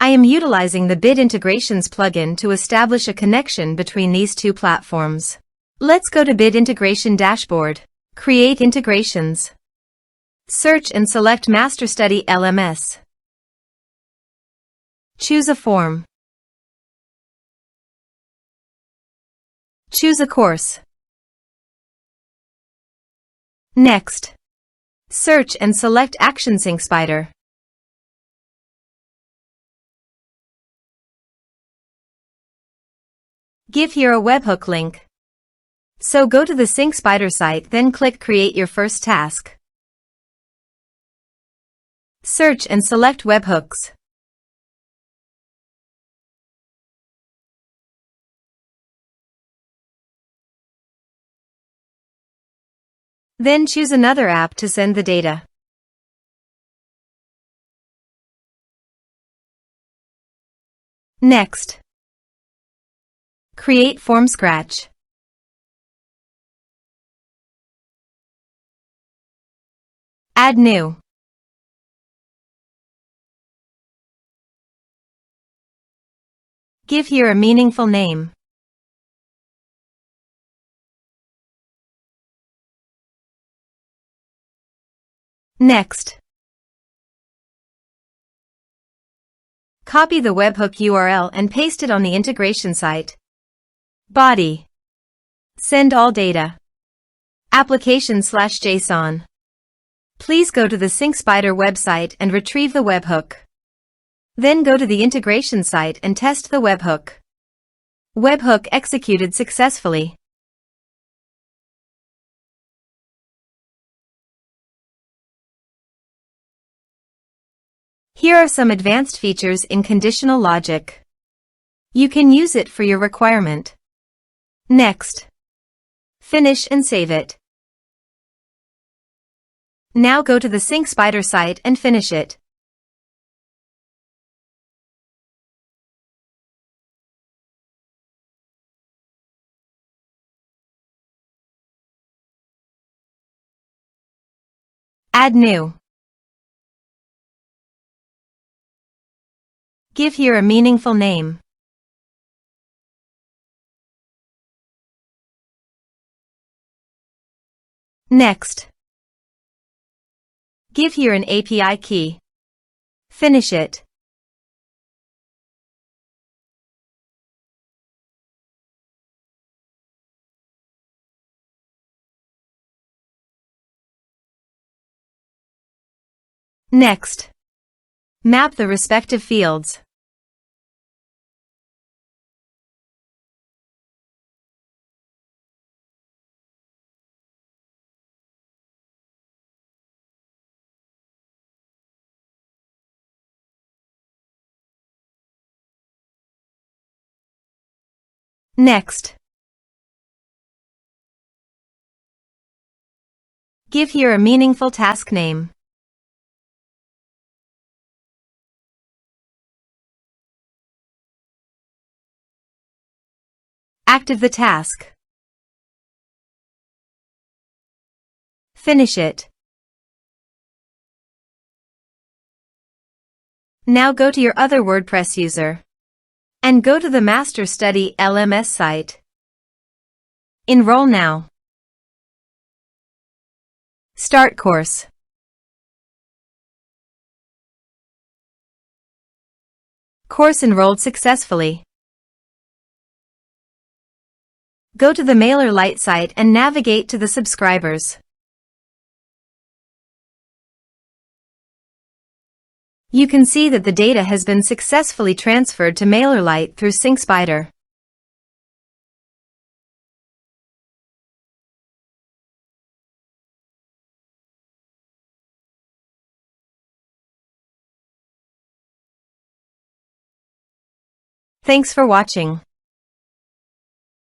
I am utilizing the Bid Integrations plugin to establish a connection between these two platforms. Let's go to Bid Integration Dashboard. Create integrations. Search and select MasterStudy LMS. Choose a form. Choose a course. Next. Search and select Action Sync Spider. Give here a webhook link. So go to the Sync Spider site, then click Create your first task. Search and select webhooks. Then choose another app to send the data. Next. Create form scratch. Add new. Give here a meaningful name. Next. Copy the webhook URL and paste it on the integration site. Body. Send all data. Application/JSON. Please go to the Sync Spider website and retrieve the webhook. Then go to the integration site and test the webhook. Webhook executed successfully. Here are some advanced features in conditional logic. You can use it for your requirement. Next. Finish and save it. Now go to the Sync Spider site and finish it. Add new. Give here a meaningful name. Next. Give here an API key. Finish it. Next. Map the respective fields. Next. Give here a meaningful task name. Active the task. Finish it. Now go to your other WordPress user and go to the MasterStudy LMS site. Enroll now. Start course. Course enrolled successfully. Go to the MailerLite site and navigate to the subscribers. You can see that the data has been successfully transferred to MailerLite through Sync Spider. Thanks for watching.